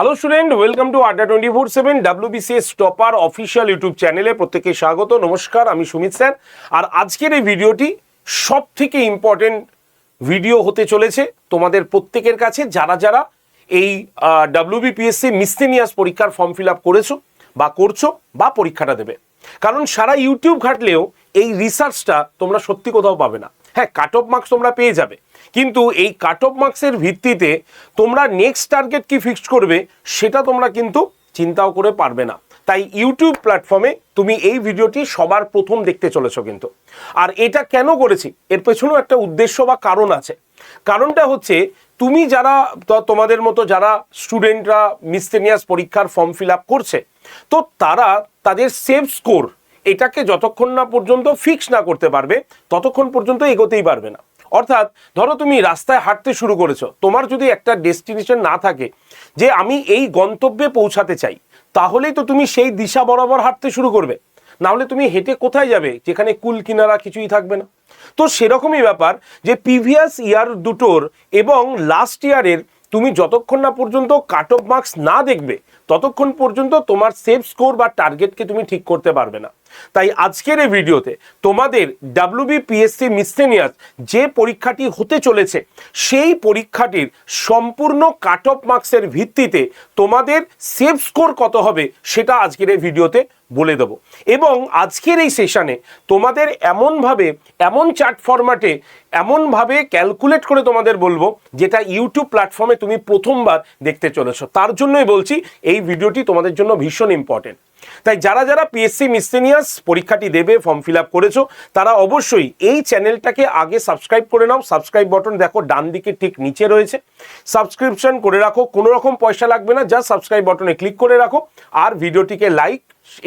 Hello student, welcome to আড্ডা 24/7 WBCS topper official YouTube চ্যানেলে প্রত্যেককে স্বাগত। নমস্কার, আমি সুমিত স্যার। আর আজকের এই ভিডিওটি সব থেকে ইম্পর্টেন্ট ভিডিও হতে চলেছে তোমাদের প্রত্যেকের কাছে, যারা যারা এই WBPSC মিসসেলিনিয়াস পরীক্ষার ফর্ম ফিল আপ করেছো বা করছো বা পরীক্ষাটা দেবে। কারণ সারা ইউটিউব ঘাটলেও এই রিসার্চটা তোমরা সত্যি কোথাও পাবে না। হ্যাঁ, কাট অফ মার্কস তোমরা পেয়ে যাবে, কিন্তু এই কাট অফ মার্কসের ভিত্তিতে তোমরা নেক্সট টার্গেট কি ফিক্সড করবে সেটা তোমরা কিন্তু চিন্তাও করে পারবে না। তাই ইউটিউব প্ল্যাটফর্মে তুমি এই ভিডিওটি সবার প্রথম দেখতে চলেছো কিন্তু। আর এটা কেন করেছি, এর পেছনেও একটা উদ্দেশ্য বা কারণ আছে। কারণটা হচ্ছে, তুমি যারা তোমাদের মতো যারা স্টুডেন্টরা মিসসেলিনিয়াস পরীক্ষার ফর্ম ফিল আপ করছে, তো তারা তাদের সেফ স্কোর এটাকে যতক্ষণ না পর্যন্ত ফিক্স না করতে পারবে ততক্ষণ পর্যন্ত এগোতেই পারবে না। অর্থাৎ ধরো তুমি রাস্তায় হাঁটতে শুরু করেছো, তোমার যদি একটা ডেস্টিনেশন না থাকে যে আমি এই গন্তব্যে পৌঁছাতে চাই, তাহলেই তো তুমি সেই দিশা বরাবর হাঁটতে শুরু করবে। না হলে তুমি হেঁটে কোথায় যাবে যেখানে কুল কিনারা কিছুই থাকবে না। তো সেরকমই ব্যাপার যে প্রিভিয়াস ইয়ার দুটোর এবং লাস্ট ইয়ারের তুমি যতক্ষণ না পর্যন্ত কাট অফ মার্কস না দেখবে ততক্ষণ পর্যন্ত তোমার সেফ স্কোর বা টার্গেটকে তুমি ঠিক করতে পারবে না। তাই আজকের এই ভিডিওতে তোমাদের WBPSC মিসসেলিনিয়াস যে পরীক্ষাটি হতে চলেছে, সেই পরীক্ষাটির সম্পূর্ণ কাট অফ মার্কসের ভিত্তিতে তোমাদের সেফ স্কোর কত হবে সেটা আজকের এই ভিডিওতে বলে দেবো। এবং আজকের এই সেশনে তোমাদের এমনভাবে, এমন চার্ট ফরম্যাটে, এমনভাবে ক্যালকুলেট করে তোমাদের বলবো যেটা ইউটিউব প্ল্যাটফর্মে তুমি প্রথমবার দেখতে চলেছো। তার জন্যই বলছি এই ভিডিওটি তোমাদের জন্য ভীষণ ইম্পর্টেন্ট। তাই যারা যারা পিএসসি মিসসেলিনিয়াস পরীক্ষাটি দেবে, ফর্ম ফিল আপ করেছো, তারা অবশ্যই এই চ্যানেলটাকে আগে সাবস্ক্রাইব করে নাও। সাবস্ক্রাইব বাটন দেখো ডান দিকে ঠিক নিচে রয়েছে, সাবস্ক্রিপশন করে রাখো, কোনো রকম পয়সা লাগবে না, জাস্ট সাবস্ক্রাইব বাটনে ক্লিক করে রাখো। আর ভিডিওটিকে লাইক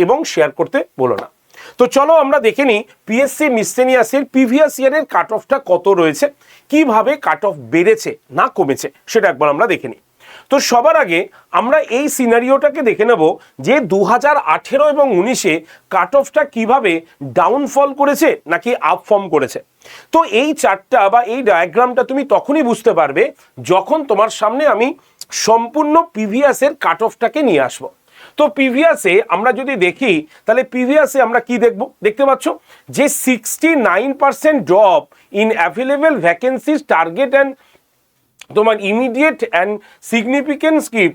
এবং শেয়ার করতে বলো না। তো চলো আমরা দেখে নিই পিএসসি মিসসেলিনিয়াসের প্রিভিয়াস ইয়ারের কাট অফটা কত রয়েছে, কিভাবে কাট অফ বেড়েছে না কমেছে সেটা একবার আমরা দেখে নিই। তো সবার আগে আমরা এই সিনারিওটাকে দেখে নেব যে 2018 এবং 19-এ কাট অফটা কিভাবে ডাউনফল করেছে নাকি আপ ফর্ম করেছে। তো এই চার্টটা বা এই ডায়াগ্রামটা তুমি তখনই বুঝতে পারবে যখন তোমার সামনে আমি সম্পূর্ণ প্রিভিয়াসের কাট অফটাকে নিয়ে আসবো। তো প্রিভিয়াসে আমরা যদি দেখি, তাহলে প্রিভিয়াসে আমরা কি দেখতে পাচ্ছ যে 69% drop in available vacancies target and তোমার immediate and significant skip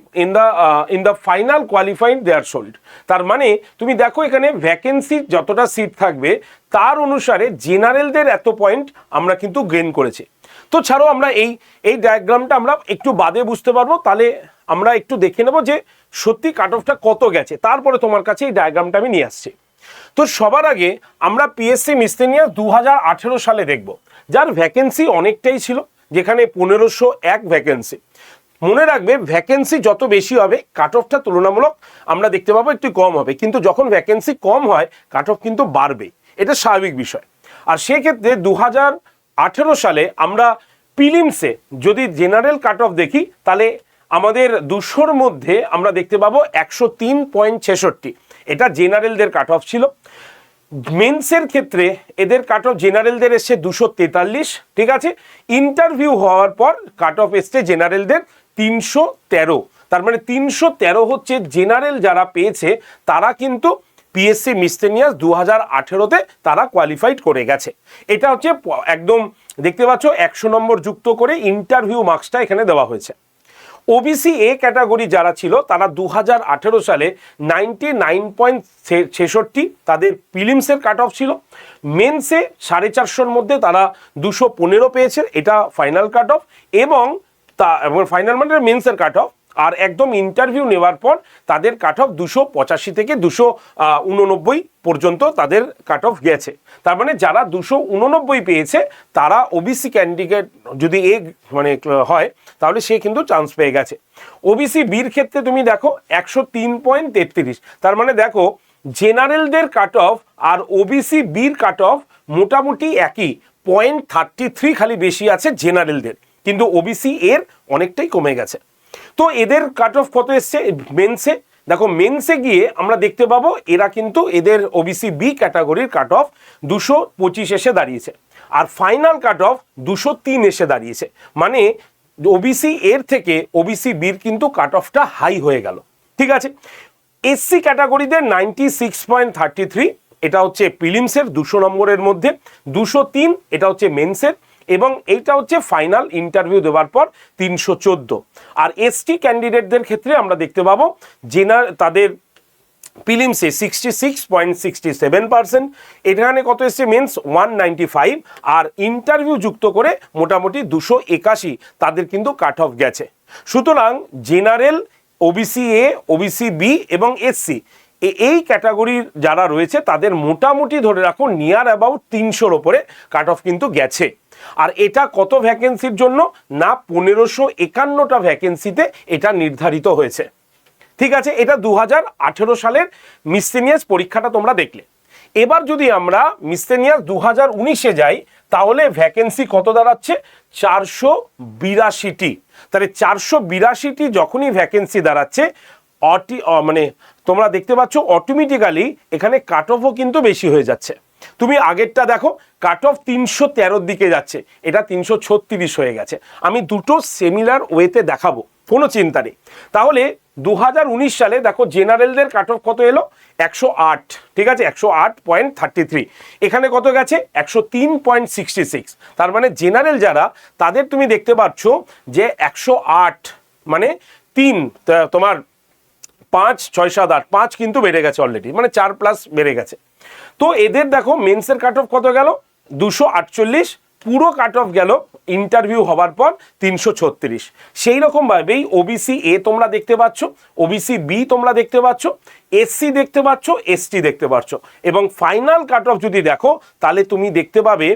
in the final qualified they are sold. তার মানে তুমি দেখো এখানে ভ্যাকেন্সি যতটা সিট থাকবে তার অনুসারে জেনারেলদের এত পয়েন্ট আমরা কিন্তু গেইন করেছি। তো ছাড়ো আমরা এই ডায়াগ্রামটা আমরা একটু বাদে বুঝতে পারবো, তাহলে আমরা একটু দেখে নেব যে সত্যি কাট অফটা কত গেছে, তারপরে তোমার কাছে এই ডায়াগ্রামটা আমি নিয়ে আসছি। তো সবার আগে আমরা পিএসসি মিসসেলিনিয়াস 2018 সালে দেখব, যার ভ্যাকেন্সি অনেকটাই ছিল, যেখানে 1501 ভ্যাকেন্সি। মনে রাখবে ভ্যাকেন্সি যত বেশি হবে কাট অফটা তুলনামূলক আমরা দেখতে পাবো একটু কম হবে, কিন্তু যখন ভ্যাকেন্সি কম হয় কাট অফ কিন্তু বাড়বে, এটা স্বাভাবিক বিষয়। আর সেক্ষেত্রে 2018 সালে আমরা প্রিলিমসে যদি জেনারেল কাট অফ দেখি, তাহলে আমাদের 200-র মধ্যে আমরা দেখতে পাবো 103.66, এটা জেনারেলদের কাট অফ ছিল। মেন্সের ক্ষেত্রে এদের কাট অফ জেনারেলদের এসছে 243, ঠিক আছে। ইন্টারভিউ হওয়ার পর কাট অফ এসছে জেনারেলদের 313। তার মানে 313 হচ্ছে জেনারেল যারা পেয়েছে তারা কিন্তু পিএসসি মিসসেলিনিয়াস 2018-তে তারা কোয়ালিফাইড করে গেছে। এটা হচ্ছে একদম দেখতে পাচ্ছ 100 নম্বর যুক্ত করে ইন্টারভিউ মার্কসটা এখানে দেওয়া হয়েছে। ওবিসি এ ক্যাটাগরি যারা ছিল তারা 2018 সালে 99.66 তাদের প্রিলিমসের কাট অফ ছিল। মেন্সে 450-র মধ্যে তারা 215 পেয়েছে, এটা ফাইনাল কাট অফ। এবং ফাইনাল মানে মেন্সের কাট অফ। আর একদম ইন্টারভিউ নেওয়ার পর তাদের কাট অফ 285 থেকে 289 পর্যন্ত তাদের কাট অফ গেছে। তার মানে যারা 289 পেয়েছে তারা ওবিসি ক্যান্ডিডেট যদি মানে হয় তাহলে সে কিন্তু চান্স পেয়ে গেছে। ওবিসি বির ক্ষেত্রে তুমি দেখো 103.33। তার মানে দেখো জেনারেলদের কাট অফ আর ওবিসি বির কাট অফ মোটামুটি একই, 0.33 খালি বেশি আছে জেনারেলদের, কিন্তু ওবিসি এর অনেকটাই কমে গেছে। তো এদের কাট অফ কত এসছে মেন্সে, দেখো মেন্সে গিয়ে আমরা দেখতে পাবো এরা কিন্তু এদের ওবিসি বি ক্যাটাগরির কাট অফ 225 এসে দাঁড়িয়েছে, আর ফাইনাল কাট অফ 203 এসে দাঁড়িয়েছে। মানে ওবিসি এর থেকে ওবিসি বির কিন্তু কাট অফটা হাই হয়ে গেল। ঠিক আছে, এসসি ক্যাটাগরিতে 96.33, এটা হচ্ছে প্রিলিমসের 200 নম্বরের মধ্যে, 203 এটা হচ্ছে মেন্সের, এবং এইটা হচ্ছে ফাইনাল ইন্টারভিউ দেওয়ার পর 314। আর এসটি ক্যান্ডিডেটদের ক্ষেত্রে আমরা দেখতে পাবো তাদের প্রিলিমসে 66.67%, এখানে কত এসছে মেন্স 195, আর ইন্টারভিউ যুক্ত করে মোটামুটি 281 তাদের কিন্তু কাট অফ গেছে। সুতরাং general, OBC A, OBC B এবং এসসি এই ক্যাটাগরির যারা রয়েছে তাদের মোটামুটি ধরে রাখো নিয়ার অ্যাবাউট 300-র ওপরে কাট অফ কিন্তু গেছে। আর এটা কত ভ্যাকেন্সির জন্য না 1551টা ভ্যাকেন্সিতে এটা নির্ধারিত হয়েছে। ঠিক আছে, এটা 2018 সালের মিসসেলিনিয়াস পরীক্ষাটা তোমরা দেখলে। এবার যদি আমরা মিসসেলিনিয়াস 2019-এ যাই তাহলে ভ্যাকেন্সি কত দাঁড়াচ্ছে 482টি। তাহলে 482টি যখনই ভ্যাকেন্সি দাঁড়াচ্ছে মানে তোমরা দেখতে পাচ্ছ অটোমেটিক্যালি এখানে কাট অফও কিন্তু বেশি হয়ে যাচ্ছে। তুমি আগেরটা দেখো, কাট অফ 313-র দিকে যাচ্ছে, এটা 336 হয়ে গেছে। আমি দুটো সিমিলার ওয়েতে দেখাবো, কোনো চিন্তা নেই। তাহলে 2019 সালে দেখো জেনারেলদের কাট অফ কত এলো 108, ঠিক আছে, 108.33, এখানে কত গেছে 103.66। তার মানে জেনারেল যারা তাদের তুমি দেখতে পাচ্ছ যে 108 মানে 3, তোমার 5, 6, 7, 8, 5 কিন্তু বেড়ে গেছে অলরেডি, মানে 4+ বেড়ে গেছে। তো এদের দেখো মেন্সের কাট অফ কত গেল 248, পুরো কাট অফ গেল ইন্টারভিউ হওয়ার পর 336। সেই রকমভাবেই ওবিসি এ তোমরা দেখতে পাচ্ছ, ওবিসি বি তোমরা দেখতে পাচ্ছ, এসসি দেখতে পাচ্ছ, এসটি দেখতে পাচ্ছ, এবং ফাইনাল কাট অফ যদি দেখো তাহলে তুমি দেখতে পাবে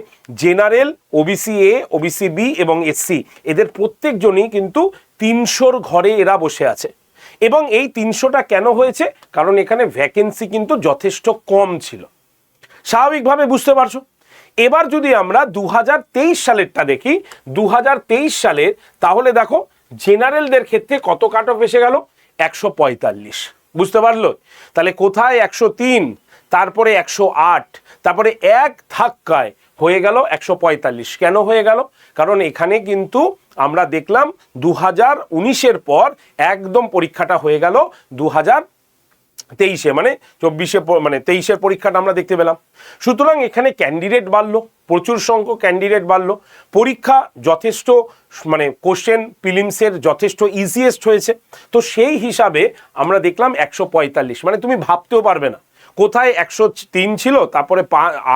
general, OBC A, OBC B এবং এসসি এদের প্রত্যেকজনই কিন্তু 300-র ঘরে এরা বসে আছে। এবং এই 300টা কেন হয়েছে, কারণ এখানে ভ্যাকেন্সি কিন্তু যথেষ্ট কম ছিল, স্বাভাবিকভাবে বুঝতে পারছো। এবার যদি আমরা 2023 সালেরটা দেখি, 2023 সালের তাহলে দেখো জেনারেলদের ক্ষেত্রে কত কাট অফ এসে গেল 145, বুঝতে পারলো। তাহলে কোথায় 103, তারপরে 108, তারপরে এক ধাক্কায় হয়ে গেল 145। কেন হয়ে গেল, কারণ এখানে কিন্তু আমরা দেখলাম 2019-এর পর একদম পরীক্ষাটা হয়ে গেল 2023-এ, মানে 24-এ, মানে 23-এর পরীক্ষাটা আমরা দেখতে পেলাম। সুতরাং এখানে ক্যান্ডিডেট বাড়লো, প্রচুর সংখ্যক ক্যান্ডিডেট বাড়লো, পরীক্ষা যথেষ্ট মানে কোশ্চেন প্রিলিমসের যথেষ্ট ইজিয়েস্ট হয়েছে। তো সেই হিসাবে আমরা দেখলাম 145, মানে তুমি ভাবতেও পারবে না কোথায় 103 ছিল, তারপরে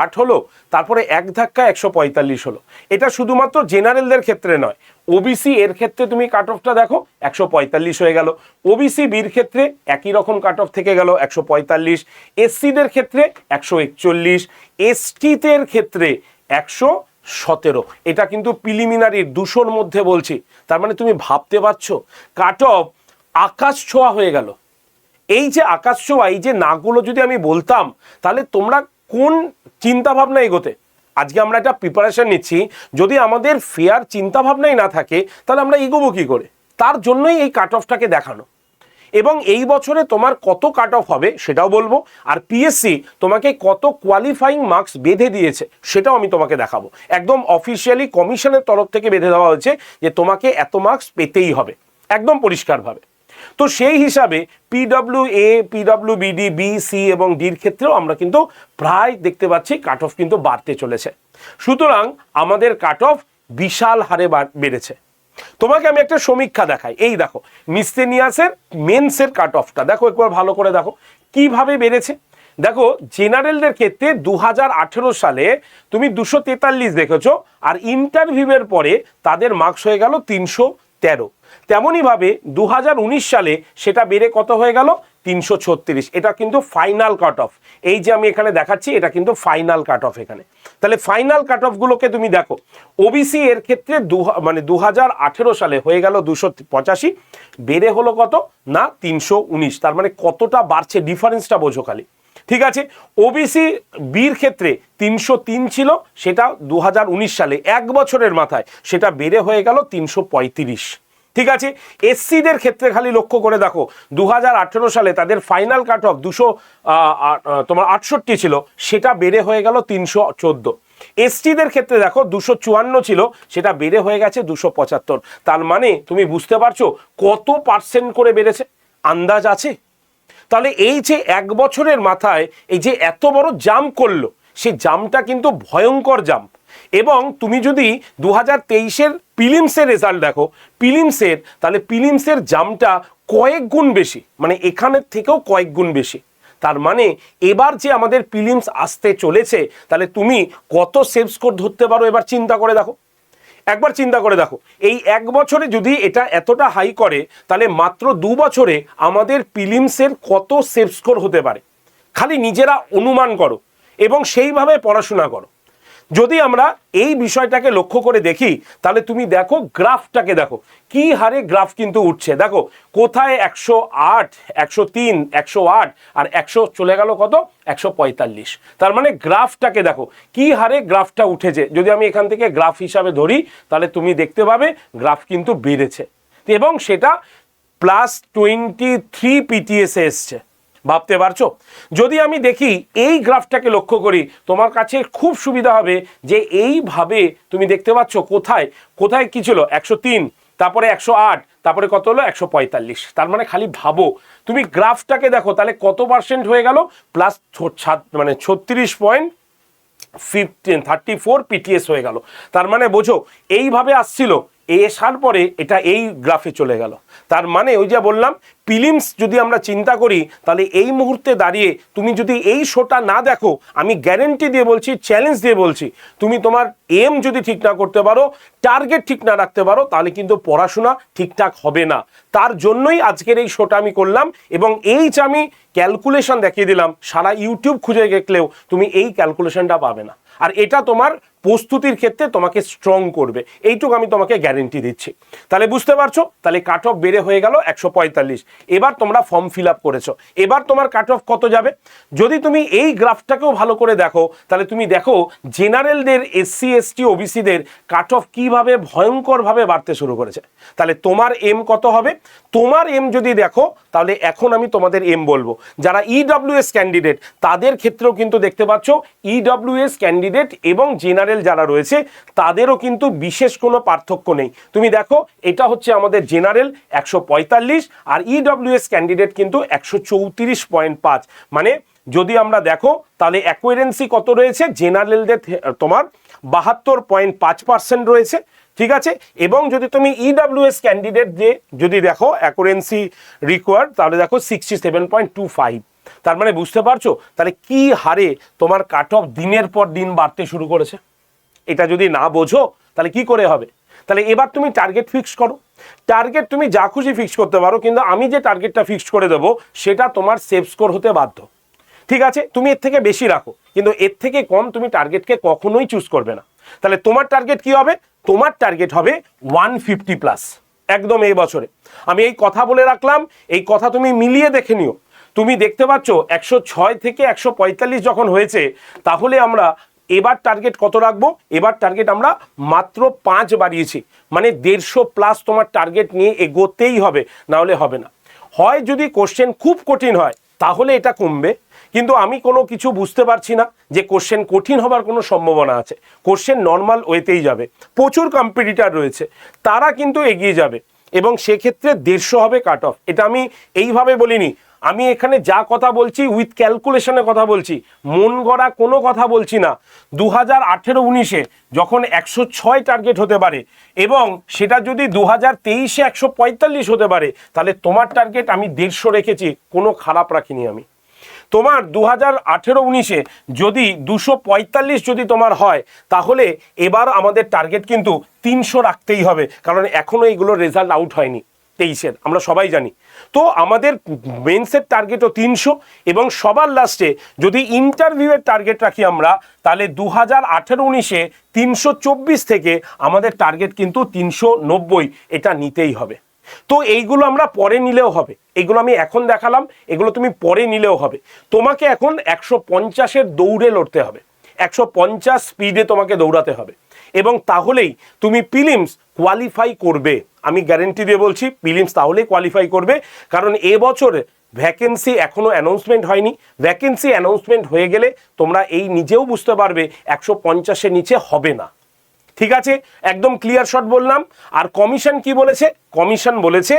8 হলো, তারপরে এক ধাক্কা 145 হলো। এটা শুধুমাত্র জেনারেলদের ক্ষেত্রে নয়, ওবিসি এর ক্ষেত্রে তুমি কাট অফটা দেখো 145 হয়ে গেল, ওবিসি বির ক্ষেত্রে একই রকম কাট অফ থেকে গেল 145, এসসিদের ক্ষেত্রে 141, এসটিদের ক্ষেত্রে 117। এটা কিন্তু প্রিলিমিনারি 200-র মধ্যে বলছি। তার মানে তুমি ভাবতে পারছো কাট অফ আকাশ ছোঁয়া হয়ে গেল। এই যে আকাশ ছোঁয়া, এই যে নাগুলো যদি আমি বলতাম তাহলে তোমরা কোন চিন্তা ভাবনা এগোতে। আজকে আমরা একটা প্রিপারেশন নিচ্ছি, যদি আমাদের ফেয়ার চিন্তা ভাবনাই না থাকে তাহলে আমরা এগোবো কি করে। তার জন্যই এই কাট অফটাকে দেখানো, এবং এই বছরে তোমার কত কাট অফ হবে সেটাও বলবো, আর পিএসসি তোমাকে কত কোয়ালিফাইং মার্কস বেঁধে দিয়েছে সেটাও আমি তোমাকে দেখাবো। একদম অফিসিয়ালি কমিশনের তরফ থেকে বেঁধে দেওয়া হয়েছে যে তোমাকে এত মার্কস পেতেই হবে, একদম পরিষ্কারভাবে। তো সেই হিসাবে পিডব্লিউএ, পিডব্লিউবিডি, বি, সি এবং ডির ক্ষেত্রেও আমরা কিন্তু প্রায় দেখতে পাচ্ছি কাট অফ কিন্তু বাড়তে চলেছে। সুতরাং আমাদের কাট অফ বিশাল হারে বেড়েছে। তোমাকে আমি একটা সমীক্ষা দেখাই, এই দেখো মিসসেলিনিয়াসের মেন্সের কাট অফটা দেখো, একবার ভালো করে দেখো কিভাবে বেড়েছে। দেখো জেনারেলদের ক্ষেত্রে 2018 সালে তুমি 243 দেখেছো, আর ইন্টারভিউয়ের পরে তাদের মার্কস হয়ে গেল 313। তেমনইভাবে 2019 সালে সেটা বেড়ে কত হয়ে গেল 336। এটা কিন্তু ফাইনাল কাট অফ, এই যে আমি এখানে দেখাচ্ছি এটা কিন্তু ফাইনাল কাট অফ এখানে। তাহলে ফাইনাল কাট অফগুলোকে তুমি দেখো, ওবিসি এর ক্ষেত্রে 2018 সালে হয়ে গেল 285, বেড়ে হলো কত না 319। তার মানে কতটা বাড়ছে, ডিফারেন্সটা বোঝো খালি। ঠিক আছে, ওবিসি বির ক্ষেত্রে 303 ছিল, সেটা 2019 সালে এক বছরের মাথায় সেটা বেড়ে হয়ে গেল 335। ঠিক আছে, এসসিদের ক্ষেত্রে খালি লক্ষ্য করে দেখো 2018 সালে তাদের ফাইনাল কাট অফ 268 ছিল, সেটা বেড়ে হয়ে গেল 314। এসটিদের ক্ষেত্রে দেখো 254 ছিল, সেটা বেড়ে হয়ে গেছে 275। তার মানে তুমি বুঝতে পারছো কত পার্সেন্ট করে বেড়েছে, আন্দাজ আছে? তাহলে এই যে 1 বছরের মাথায় এই যে এত বড় জাম্প করলো, সেই জাম্পটা কিন্তু ভয়ঙ্কর জাম্প। এবং তুমি যদি 2023-এর প্রিলিমসের রেজাল্ট দেখো, প্রিলিমসের, তাহলে প্রিলিমসের জাম্পটা কয়েক গুণ বেশি, মানে এখানের থেকেও কয়েক গুণ বেশি। তার মানে এবার যে আমাদের প্রিলিমস আসতে চলেছে, তাহলে তুমি কত সেভ স্কোর ধরতে পারো এবার চিন্তা করে দেখো, একবার চিন্তা করে দেখো। এই 1 বছরে যদি এটা এতটা হাই করে, তাহলে মাত্র 2 বছরে আমাদের প্রিলিমসের কত সেভ স্কোর হতে পারে, খালি নিজেরা অনুমান করো এবং সেইভাবে পড়াশোনা করো। যদি আমরা এই বিষয়টাকে লক্ষ্য করে দেখি, তাহলে তুমি দেখো গ্রাফটাকে দেখো, কি হারে গ্রাফ কিন্তু উঠছে। দেখো কোথায় 108, 103, 108 আর 100 চলে গেল কত, 145। তার মানে গ্রাফটাকে দেখো কি হারে গ্রাফটা উঠেছে। যদি আমি এখান থেকে গ্রাফ হিসাবে ধরি, তাহলে তুমি দেখতে পাবে গ্রাফ কিন্তু বেড়েছে এবং সেটা +23 পিটিএসে এসছে। ভাবতে পারছো? যদি আমি দেখি এই গ্রাফটাকে লক্ষ্য করি, তোমার কাছে খুব সুবিধা হবে যে এইভাবে তুমি দেখতে পাচ্ছ কোথায় কোথায় কি ছিল, 103, তারপরে 108, তারপরে কত হলো 145। তার মানে খালি ভাবো, তুমি গ্রাফটাকে দেখো তাহলে কত পার্সেন্ট হয়ে গেল, মানে 36.34 পিটিএস হয়ে গেল। তার মানে বোঝো এইভাবে আসছিল, আসার পরে এটা এই গ্রাফে চলে গেল। তার মানে ওই যে বললাম, প্রিলিমস যদি আমরা চিন্তা করি, তাহলে এই মুহূর্তে দাঁড়িয়ে তুমি যদি এই শোটা না দেখো, আমি গ্যারেন্টি দিয়ে বলছি, চ্যালেঞ্জ দিয়ে বলছি, তুমি তোমার এম যদি ঠিক না করতে পারো, টার্গেট ঠিক না রাখতে পারো, তাহলে কিন্তু পড়াশোনা ঠিকঠাক হবে না। তার জন্যই আজকের এই শোটা আমি করলাম এবং এই যে আমি ক্যালকুলেশন দেখিয়ে দিলাম, সারা ইউটিউব খুঁজে দেখলেও তুমি এই ক্যালকুলেশনটা পাবে না। আর এটা তোমার প্রস্তুতির ক্ষেত্রে তোমাকে স্ট্রং করবে, এইটুকু আমি তোমাকে গ্যারেন্টি দিচ্ছি। তাহলে বুঝতে পারছো, তাহলে কাট অফ বেড়ে হয়ে গেল 145। এবার তোমরা ফর্ম ফিল আপ করেছো, এবার তোমার কাট অফ কত যাবে। যদি তুমি এই গ্রাফটাকেও ভালো করে দেখো, তাহলে তুমি দেখো জেনারেলদের, এসসি এসটি ওবিসিদের কাট অফ কীভাবে ভয়ঙ্করভাবে বাড়তে শুরু করেছে। তাহলে তোমার এম কত হবে, তোমার এম যদি দেখো, তাহলে এখন আমি তোমাদের এম বলবো। যারা ইডব্লিউএস ক্যান্ডিডেট তাদের ক্ষেত্রেও কিন্তু দেখতে পাচ্ছ, ইডব্লিউএস ক্যান্ডিডেট এবং জেনারেল যারা রয়েছে তাদেরও কিন্তু বিশেষ কোনো পার্থক্য নেই। তুমি দেখো এটা হচ্ছে আমাদের জেনারেল 145 আর ইডব্লিউএস ক্যান্ডিডেট কিন্তু 134.5। মানে যদি আমরা দেখো তাহলে অ্যাকুয়ারেন্সি কত রয়েছে, জেনারেলদের তোমার 72.5% রয়েছে, ঠিক আছে। এবং যদি তুমি ইডব্লিউএস ক্যান্ডিডেট দিয়ে যদি দেখো অ্যাকুরেন্সি রিকোয়ার্ড, তাহলে দেখো 67.25। তার মানে বুঝতে পারছো তাহলে কি হারে তোমার কাট অফ দিনের পর দিন বাড়তে শুরু করেছে। এটা যদি না বোঝো তাহলে কি করে হবে। তাহলে এবার তুমি টার্গেট ফিক্স করো, টার্গেট তুমি যা খুশি ফিক্স করতে পারো, কিন্তু আমি যে টার্গেটটা ফিক্স করে দেবো সেটা তোমার সেভ স্কোর হতে বাধ্য, ঠিক আছে। তুমি এর থেকে বেশি রাখো, কিন্তু এর থেকে কম তুমি টার্গেটকে কখনোই চুজ করবে না। তাহলে তোমার টার্গেট কি হবে, তোমার টার্গেট হবে 150+, একদম এই বছরে। আমি এই কথা বলে রাখলাম, এই কথা তুমি মিলিয়ে দেখে নিও। তুমি দেখতে পাচ্ছ 106 থেকে 145 যখন হয়েছে, তাহলে আমরা এবার টার্গেট কত রাখবো, এবার টার্গেট আমরা মাত্র 5 বাড়িয়েছি, মানে 150+ তোমার টার্গেট নিয়ে এগোতেই হবে, না হলে হবে না। হয় যদি কোশ্চেন খুব কঠিন হয় তাহলে এটা কমবে, কিন্তু আমি কোনো কিছু বুঝতে পারছি না যে কোশ্চেন কঠিন হবার কোনো সম্ভাবনা আছে। কোশ্চেন নর্মাল ওয়েতেই যাবে, প্রচুর কম্পিটিটার রয়েছে, তারা কিন্তু এগিয়ে যাবে এবং সেক্ষেত্রে 150 হবে কাট অফ। এটা আমি এইভাবে বলিনি, আমি এখানে যা কথা বলছি উইথ ক্যালকুলেশনের কথা বলছি, মন গড়া কোনো কথা বলছি না। 2018-19-এ যখন 106 টার্গেট হতে পারে এবং সেটা যদি 2023-এ 145 হতে পারে, তাহলে তোমার টার্গেট আমি 150 রেখেছি, কোনো খারাপ রাখিনি আমি। তোমার 2018-19-এ যদি 245 যদি তোমার হয়, তাহলে এবার আমাদের টার্গেট কিন্তু 300 রাখতেই হবে, কারণ এখনও এইগুলো রেজাল্ট আউট হয়নি 23-এর, আমরা সবাই জানি। তো আমাদের মেন্সের টার্গেটও 300 এবং সবার লাস্টে যদি ইন্টারভিউয়ের টার্গেট রাখি আমরা, তাহলে 2018-19-এ 324 থেকে আমাদের টার্গেট কিন্তু 390, এটা নিতেই হবে। তো এইগুলো আমরা পরে নিলেও হবে, এগুলো আমি এখন দেখালাম, এগুলো তুমি পরে নিলেও হবে। তোমাকে এখন 150-এর দৌড়ে লড়তে হবে, 150 স্পিডে তোমাকে দৌড়াতে হবে। এবং তাহলেই তুমি প্রিলিমস কোয়ালিফাই করবে। আমি গ্যারেন্টি দিয়ে বলছি প্রিলিমস তাহলেই কোয়ালিফাই করবে, কারণ এবছর ভ্যাকেন্সি এখনও অ্যানাউন্সমেন্ট হয়নি। ভ্যাকেন্সি অ্যানাউন্সমেন্ট হয়ে গেলে তোমরা এই নিজেও বুঝতে পারবে 150-এর নিচে হবে না। ঠিক আছে, একদম ক্লিয়ার শট বললাম। আর কমিশন কি বলেছে? কমিশন বলেছে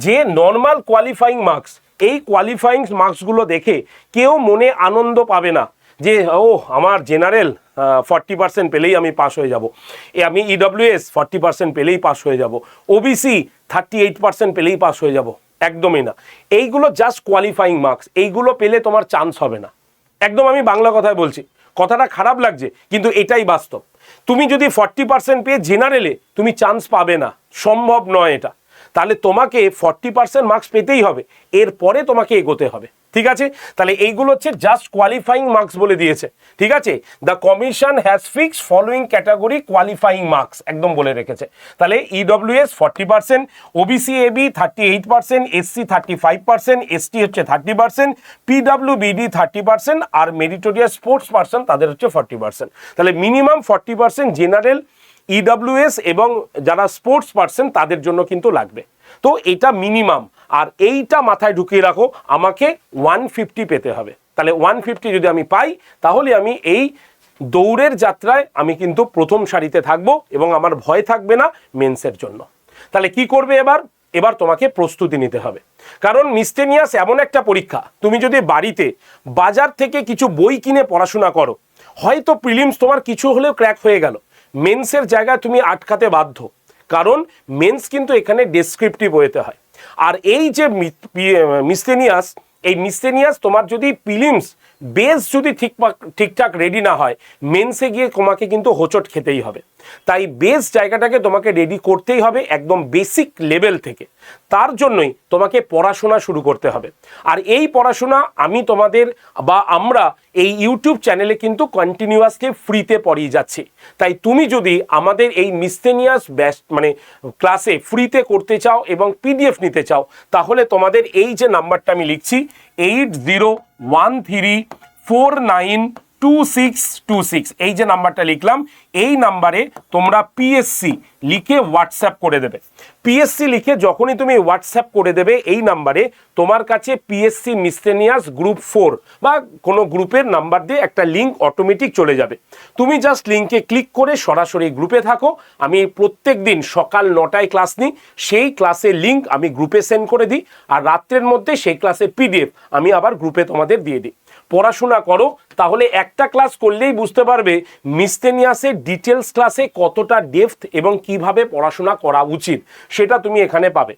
যে নর্মাল কোয়ালিফাইং মার্কস, এই কোয়ালিফাইং মার্কসগুলো দেখে কেউ মনে আনন্দ পাবে না যে ও আমার জেনারেল 40% পেলেই আমি পাস হয়ে যাব, আমি ইডব্লিউএস 40% পেলেই পাস হয়ে যাব, ওবিসি 38% পেলেই পাস হয়ে যাব। একদমই না, এইগুলো জাস্ট কোয়ালিফাইং মার্কস, এইগুলো পেলে তোমার চান্স হবে না। একদম আমি বাংলা কথায় বলছি, কথাটা খারাপ লাগছে কিন্তু এটাই বাস্তব। তুমি যদি 40% পেয়ে জেনারেলে তুমি চান্স পাবে না, সম্ভব নয় এটা। তাহলে তোমাকে 40% মার্কস পেতেই হবে, এরপরে তোমাকে এগোতে হবে। ঠিক আছে, তাহলে এইগুলো হচ্ছে জাস্ট কোয়ালিফাইং মার্কস বলে দিয়েছে। ঠিক আছে, the commission has fixed following category qualifying marks, একদম বলে রেখেছে। তাহলে EWS 40%, OBC A B 38%, SC 35%, ST হচ্ছে 30%, পিডব্লিউবিডি 30%, আর মেরিটোরিয়াস স্পোর্টস পার্সন তাদের হচ্ছে 40%। তাহলে মিনিমাম 40% জেনারেল, ইডব্লিউএস এবং যারা স্পোর্টস পার্সন তাদের জন্য কিন্তু লাগবে। তো এটা মিনিমাম, আর এইটা মাথায় ঢুকিয়ে রাখো, আমাকে 150 পেতে হবে। তাহলে 150 যদি আমি পাই, তাহলে আমি এই দৌড়ের যাত্রায় আমি কিন্তু প্রথম সারিতে থাকবো এবং আমার ভয় থাকবে না মেন্সের জন্য। তাহলে কি করবে এবার? এবার তোমাকে প্রস্তুতি নিতে হবে, কারণ মিসটেনিয়াস এমন একটা পরীক্ষা, তুমি যদি বাড়িতে বাজার থেকে কিছু বই কিনে পড়াশোনা করো, হয়তো প্রিলিমস তোমার কিছু হলেও ক্র্যাক হয়ে গেল, মেন্সের জায়গায় তুমি আটকাতে বাধ্য, কারণ মেন্স কিন্তু এখানে ডেসক্রিপটিভ ওয়েতে হয়। আর এই যে মিসটেনিয়াস, এই মিসটেনিয়াস তোমার যদি প্রিলিমস বেস যদি ঠিকঠাক রেডি না হয়, মেন্সে গিয়ে তোমাকে কিন্তু হোঁচট খেতেই হবে। তাই বেস জায়গাটাকে তোমাকে রেডি করতেই হবে একদম বেসিক লেভেল থেকে। তার জন্যই তোমাকে পড়াশোনা শুরু করতে হবে। আর এই পড়াশোনা আমি তোমাদের বা আমরা এই ইউটিউব চ্যানেলে কিন্তু কন্টিনিউয়াসলি ফ্রিতে পড়িয়ে যাচ্ছি। তাই তুমি যদি আমাদের এই মিসটেনিয়াস মানে ক্লাসে ফ্রিতে করতে চাও এবং পিডিএফ নিতে চাও, তাহলে তোমাদের এই যে নাম্বারটা আমি লিখছি 8013492626, এই যে নাম্বারটা লিখলাম, এই নাম্বারে তোমরা পিএসসি লিখে হোয়াটসঅ্যাপ করে দেবে। পিএসসি লিখে যখনই তুমি হোয়াটসঅ্যাপ করে দেবে এই নাম্বারে, তোমার কাছে পিএসসি মিসটেনিয়াস গ্রুপ 4 বা কোনো গ্রুপের নাম্বার দিয়ে একটা লিঙ্ক অটোমেটিক চলে যাবে। তুমি জাস্ট লিঙ্কে ক্লিক করে সরাসরি গ্রুপে থাকো। আমি প্রত্যেক দিন সকাল 9টায় ক্লাস নিই, সেই ক্লাসের লিঙ্ক আমি গ্রুপে সেন্ড করে দিই, আর রাত্রের মধ্যে সেই ক্লাসের পিডিএফ আমি আবার গ্রুপে তোমাদের দিয়ে দিই। পড়াশোনা করো, তাহলে একটা ক্লাস করলেই বুঝতে পারবে মিসটেনিয়াসের ডিটেলস ক্লাসে কতটা ডেপথ এবং কিভাবে পড়াশোনা করা উচিত, সেটা তুমি এখানে পাবে।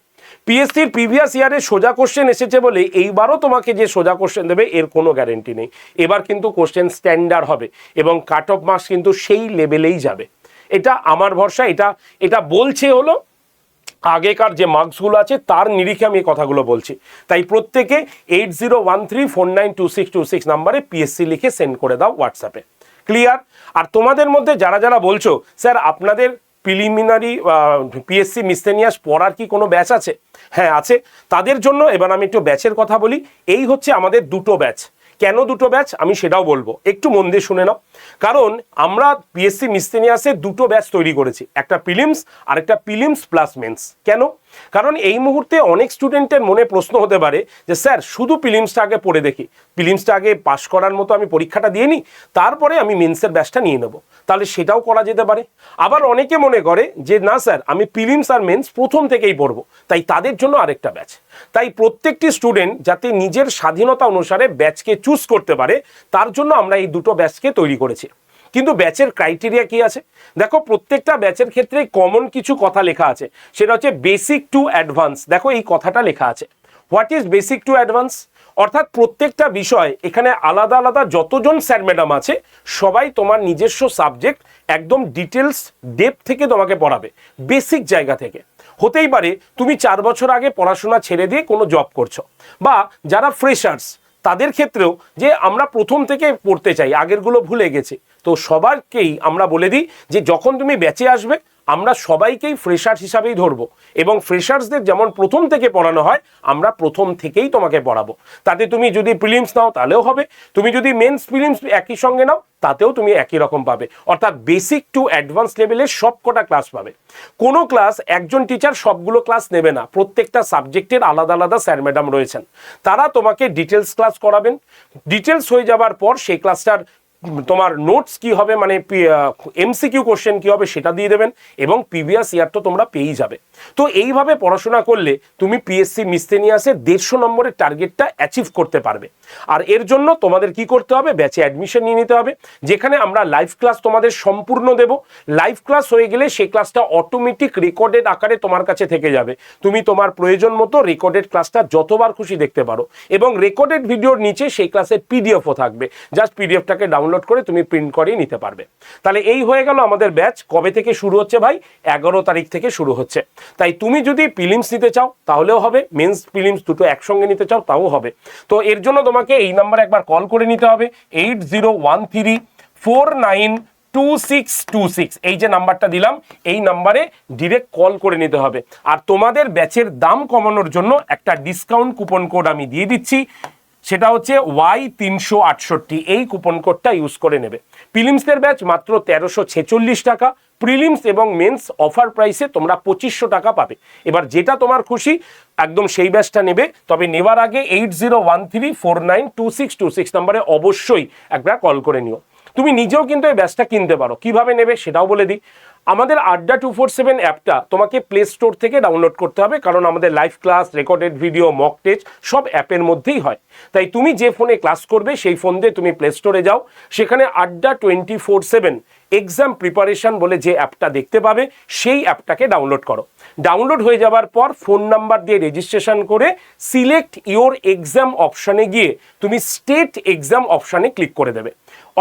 পিএসসির প্রিভিয়াস ইয়ারে সোজা কোশ্চেন এসেছে বলে এইবারও তোমাকে যে সোজা কোশ্চেন দেবে এর কোনো গ্যারেন্টি নেই। এবার কিন্তু কোশ্চেন স্ট্যান্ডার্ড হবে এবং কাট অফ মার্কস কিন্তু সেই লেভেলেই যাবে। এটা আমার ভরসা, এটা বলছে হলো আগেকার যে মার্কসগুলো আছে তার নিরিখে আমি এই কথাগুলো বলছি। তাই প্রত্যেকে 8013492626 নাম্বারে পিএসসি লিখে সেন্ড করে দাও হোয়াটসঅ্যাপে। ক্লিয়ার? আর তোমাদের মধ্যে যারা যারা বলছো স্যার আপনাদের প্রিলিমিনারি পিএসসি মিসটেনিয়াস পড়ার কি কোনো ব্যাচ আছে? হ্যাঁ আছে। তাদের জন্য এবার আমি একটু ব্যাচের কথা বলি। এই হচ্ছে আমাদের দুটো ব্যাচ। কেন দুটো ব্যাচ আমি সেটাও বলবো, একটু মন দিয়ে শুনে নাও। কারণ আমরা পিএসসি মিসটেনিয়াসে দুটো ব্যাচ তৈরি করেছি, একটা প্রিলিমস আর একটা প্রিলিমস প্লাস মেন্স। কেন? কারণ এই মুহূর্তে অনেক স্টুডেন্টের মনে প্রশ্ন হতে পারে যে স্যার শুধু প্রিলিমসটা আগে পড়ে দেখি, প্রিলিমসটা আগে পাস করার মতো আমি পরীক্ষাটা দিয়ে নিই, তারপরে আমি মেন্সের ব্যাচটা নিয়ে নেব। তাহলে সেটাও করা যেতে পারে। আবার অনেকে মনে করে যে না স্যার আমি প্রিলিমস আর মেন্স প্রথম থেকেই পড়বো, তাই তাদের জন্য আরেকটা ব্যাচ। তাই প্রত্যেকটি স্টুডেন্ট যাতে নিজের স্বাধীনতা অনুসারে ব্যাচকে চুজ করতে পারে, তার জন্য আমরা এই দুটো ব্যাচকে তৈরি করেছি। কিন্তু ব্যাচের ক্রাইটেরিয়া কি আছে দেখো, প্রত্যেকটা ব্যাচের ক্ষেত্রে কমন কিছু কথা লেখা আছে, সেটা হচ্ছে বেসিক টু অ্যাডভান্স। দেখো এই কথাটা লেখা আছে, what is basic to advance, অর্থাৎ প্রত্যেকটা বিষয় এখানে আলাদা আলাদা যতজন স্যার ম্যাডাম আছে সবাই তোমার নিজস্ব সাবজেক্ট একদম ডিটেলস ডেপথ থেকে তোমাকে পড়াবে, বেসিক জায়গা থেকে। হতেই পারে তুমি 4 বছর আগে পড়াশোনা ছেড়ে দিয়ে কোনো জব করছো, বা যারা ফ্রেশার্স তাদের ক্ষেত্রেও যে আমরা প্রথম থেকে পড়তে চাই, আগেরগুলো ভুলে গেছি, তো সবারকেই আমরা বলে দিই যে যখন তুমি ব্যাচে আসবে আমরা সবাইকেই ফ্রেশার্স হিসাবেই ধরবো এবং ফ্রেশার্সদের যেমন প্রথম থেকে পড়ানো হয় আমরা প্রথম থেকেই তোমাকে পড়াবো। তাতে তুমি যদি প্রিলিমস নাও তাহলেও হবে, তুমি যদি মেন্স প্রিলিমস একই সঙ্গে নাও তাতেও তুমি একই রকম পাবে, অর্থাৎ বেসিক টু অ্যাডভান্স লেভেলের সব কটা ক্লাস পাবে। কোনো ক্লাস একজন টিচার সবগুলো ক্লাস নেবে না, প্রত্যেকটা সাবজেক্টের আলাদা আলাদা স্যার ম্যাডাম রয়েছেন, তারা তোমাকে ডিটেলস ক্লাস করাবেন। ডিটেলস হয়ে যাবার পর সেই ক্লাসটার তোমার নোটস কি হবে, মানে এমসিকিউ কোশ্চেন কি হবে সেটা দিয়ে দেবেন এবং প্রিভিয়াস ইয়ার তো তোমরা পেয়েই যাবে। তো এইভাবে পড়াশোনা করলে তুমি পিএসসি মিসসেলিনিয়াসের 150 নম্বরের টার্গেটটা অ্যাচিভ করতে পারবে। আর এর জন্য তোমাদের কি করতে হবে, ব্যাচে অ্যাডমিশন নিয়ে নিতে হবে, যেখানে আমরা লাইভ ক্লাস তোমাদের সম্পূর্ণ দেব। লাইভ ক্লাস হয়ে গেলে সেই ক্লাসটা অটোমেটিক রেকর্ডেড আকারে তোমার কাছে থেকে যাবে, তুমি তোমার প্রয়োজন মতো রেকর্ডেড ক্লাসটা যতবার খুশি দেখতে পারো এবং রেকর্ডেড ভিডিওর নিচে সেই ক্লাসের পিডিএফও থাকবে, জাস্ট পিডিএফটাকে ডাউনলোড করে তুমি প্রিন্ট করিয়ে নিতে পারবে। তাহলে এই হয়ে গেল আমাদের ব্যাচ। কবে থেকে শুরু হচ্ছে ভাই? 11 তারিখ থেকে শুরু হচ্ছে। তাই তুমি যদি প্রিলিমস নিতে চাও তাহলেও হবে, মেন্স প্রিলিমস দুটো একসঙ্গে নিতে চাও তাও হবে। তো এর জন্য তোমাকে এই নাম্বারে একবার কল করে নিতে হবে, 8013492626। এই যে নাম্বারটা দিলাম এই নাম্বারে ডিরেক্ট কল করে নিতে হবে। আর তোমাদের ব্যাচের দাম কমানোর জন্য একটা ডিসকাউন্ট কুপন কোড আমি দিয়ে দিচ্ছি, সেটা হচ্ছে Y368। এই কুপন কোডটা ইউজ করে নেবে। প্রিলিমসের ব্যাচ মাত্র 1346 টাকা, প্রিলিমস এবং মেন্স অফার প্রাইসে তোমরা 2500 টাকা পাবে। এবার যেটা তোমার খুশি একদম সেই ব্যাচটা নেবে, তবে নেবার আগে 8013492626 নম্বরে অবশ্যই একবার কল করে নিও। তুমি নিজেও কিন্তু এই ব্যাচটা কিনতে পারো, কিভাবে নেবে সেটাও বলে দিই। আমাদের আড্ডা 247 অ্যাপটা তোমাকে প্লে স্টোর থেকে ডাউনলোড করতে হবে, কারণ আমাদের live class, recorded video, mock test সব অ্যাপের মধ্যেই হয়। তাই তুমি যে ফোনে ক্লাস করবে সেই ফোন দিয়ে তুমি প্লে স্টোরে যাও, সেখানে আড্ডা 24/7 এক্সাম প্রিপারেশন বলে যে অ্যাপটা দেখতে পাবে সেই অ্যাপটাকে ডাউনলোড করো। ডাউনলোড হয়ে যাওয়ার পর ফোন নাম্বার দিয়ে রেজিস্ট্রেশন করে সিলেক্ট ইওর এক্সাম অপশানে গিয়ে তুমি স্টেট এক্সাম অপশানে ক্লিক করে দেবে।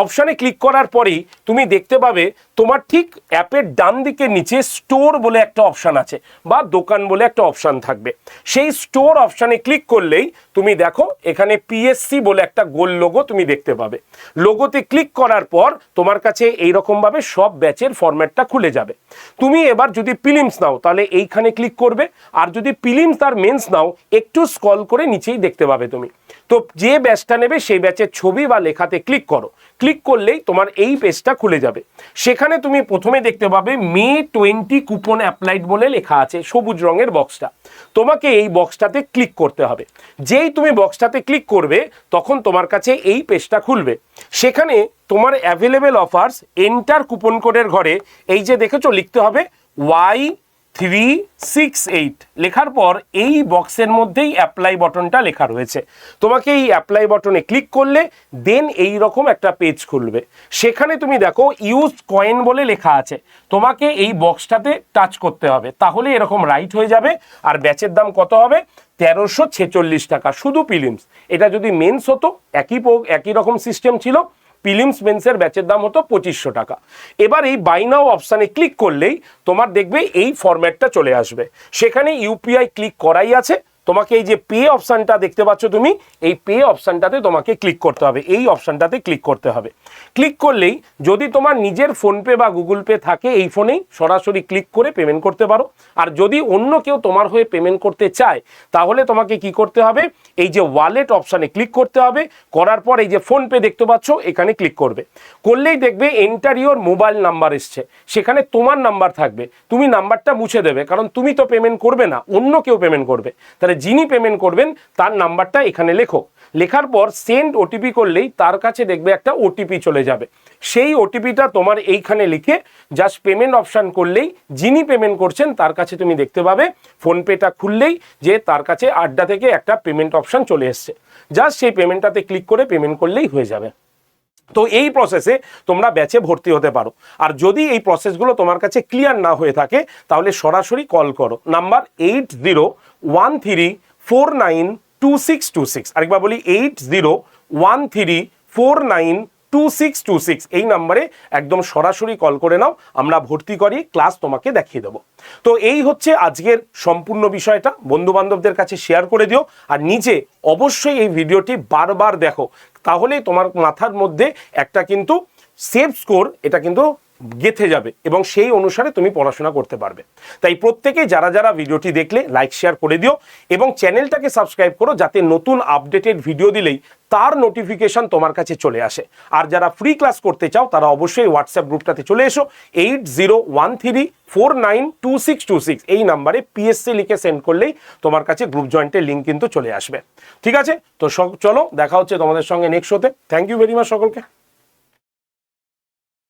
অপশানে ক্লিক করার পরেই তুমি দেখতে পাবে তোমার ঠিক অ্যাপের ডান দিকের নিচে স্টোর বলে একটা অপশান আছে বা দোকান বলে একটা অপশান থাকবে। সেই স্টোর অপশানে ক্লিক করলেই তুমি দেখো এখানে পিএসসি বলে একটা গোল লোগো তুমি দেখতে পাবে। লোগোতে ক্লিক করার পর তোমার কাছে এইরকমভাবে সব ব্যাচের ফরম্যাটটা খুলে যাবে। তুমি এবার যদি প্রিলিমস নাও তাহলে এইখানে ক্লিক করবে, আর যদি প্রিলিমস আর মেন্স নাও একটু স্ক্রল করে নিচেই দেখতে পাবে তুমি। তো যে ব্যাচটা নেবে সেই ব্যাচের ছবি বা লেখাতে ক্লিক করো, ক্লিক করলেই তোমার এই পেজটা খুলে যাবে। সেখানে তুমি প্রথমে দেখতে পাবে May 20 কুপন অ্যাপ্লাইড বলে লেখা আছে সবুজ রঙের বক্সটা, তোমাকে এই বক্সটাতে ক্লিক করতে হবে। যেই তুমি বক্সটাতে ক্লিক করবে তখন তোমার কাছে এই পেজটা খুলবে। সেখানে তোমার অ্যাভেলেবেল অফার্স এন্টার কুপন কোডের ঘরে এই যে দেখেছো লিখতে হবে Y368 লেখার পর এই বক্সের মধ্যেই অ্যাপ্লাই বটনটা লেখা রয়েছে। তোমাকে এই অ্যাপ্লাই বটনে ক্লিক করলে দেন এই রকম একটা পেজ খুলবে। সেখানে তুমি দেখো ইউজ কয়েন বলে লেখা আছে, তোমাকে এই বক্সটাতে টাচ করতে হবে, তাহলে এরকম রাইট হয়ে যাবে। আর ব্যাচের দাম কত হবে? 1346 টাকা শুধু প্রিলিমস। এটা যদি মেন্স হতো একই রকম সিস্টেম ছিল, প্রিলিমস মেন্সের ব্যাচের দাম হতো 2500 টাকা। এবার এই বাই নাও অপশানে ক্লিক করলেই তোমার দেখবে এই ফরম্যাটটা চলে আসবে। সেখানে ইউপিআই ক্লিক করাই আছে, তোমাকে এই যে পে অপশানটা দেখতে পাচ্ছ তুমি, এই পে অপশানটাতে তোমাকে ক্লিক করতে হবে, এই অপশানটাতে ক্লিক করতে হবে। ক্লিক করলেই যদি তোমার নিজের ফোনপে বা গুগল পে থাকে এই ফোনেই সরাসরি ক্লিক করে পেমেন্ট করতে পারো। আর যদি অন্য কেউ তোমার হয়ে পেমেন্ট করতে চায় তাহলে তোমাকে কি করতে হবে, এই যে ওয়ালেট অপশানে ক্লিক করতে হবে, করার পর এই যে ফোনপে দেখতে পাচ্ছ এখানে ক্লিক করবে। করলেই দেখবে এন্টার ইওর মোবাইল নাম্বার এসছে, সেখানে তোমার নাম্বার থাকবে, তুমি নাম্বারটা মুছে দেবে, কারণ তুমি তো পেমেন্ট করবে না, অন্য কেউ পেমেন্ট করবে। তাহলে যিনি পেমেন্ট করবেন তার নাম্বারটা এখানে লেখো। লেখার পর সেন্ড ওটিপি করলেই তার কাছে দেখবে একটা ওটিপি চলে যাবে। সেই ওটিপিটা তোমার এইখানে লিখে জাস্ট পেমেন্ট অপশান করলেই যিনি পেমেন্ট করছেন তার কাছে তুমি দেখতে পাবে ফোনপেটা খুললেই যে তার কাছে আড্ডা থেকে একটা পেমেন্ট অপশান চলে এসছে। জাস্ট সেই পেমেন্টটাতে ক্লিক করে পেমেন্ট করলেই হয়ে যাবে। তো এই প্রসেসে তোমরা ব্যাচে ভর্তি হতে পারো। আর যদি এই প্রসেসগুলো তোমার কাছে ক্লিয়ার না হয়ে থাকে তাহলে সরাসরি কল করো, নাম্বার 8013492626। আরেকবার বলি 8013492626। এই নাম্বারে একদম সরাসরি কল করে নাও, আমরা ভর্তি করি, ক্লাস তোমাকে দেখিয়ে দেবো। তো এই হচ্ছে আজকের সম্পূর্ণ বিষয়টা। বন্ধু বান্ধবদের কাছে শেয়ার করে দিও, আর নিজে অবশ্যই এই ভিডিওটি বারবার দেখো, তাহলে তোমার মাথার মধ্যে একটা কিন্তু সেভ স্কোর এটা কিন্তু গেঁথে যাবে এবং সেই অনুসারে তুমি পড়াশোনা করতে পারবে। তাই প্রত্যেকে যারা যারা ভিডিওটি দেখলে লাইক শেয়ার করে দিও এবং চ্যানেলটাকে সাবস্ক্রাইব করো, যাতে নতুন আপডেটেড ভিডিও দিলেই তার নোটিফিকেশন তোমার কাছে চলে আসে। আর যারা ফ্রি ক্লাস করতে চাও তারা অবশ্যই হোয়াটসঅ্যাপ গ্রুপটাতে চলে এসো। 8013492626 এই নাম্বারে পিএসসি লিখে সেন্ড করলেই তোমার কাছে গ্রুপ জয়েন্টের লিঙ্ক কিন্তু চলে আসবে। ঠিক আছে, তো চলো দেখা হচ্ছে তোমাদের সঙ্গে নেক্সট শোতে। থ্যাংক ইউ ভেরি মাচ সকলকে।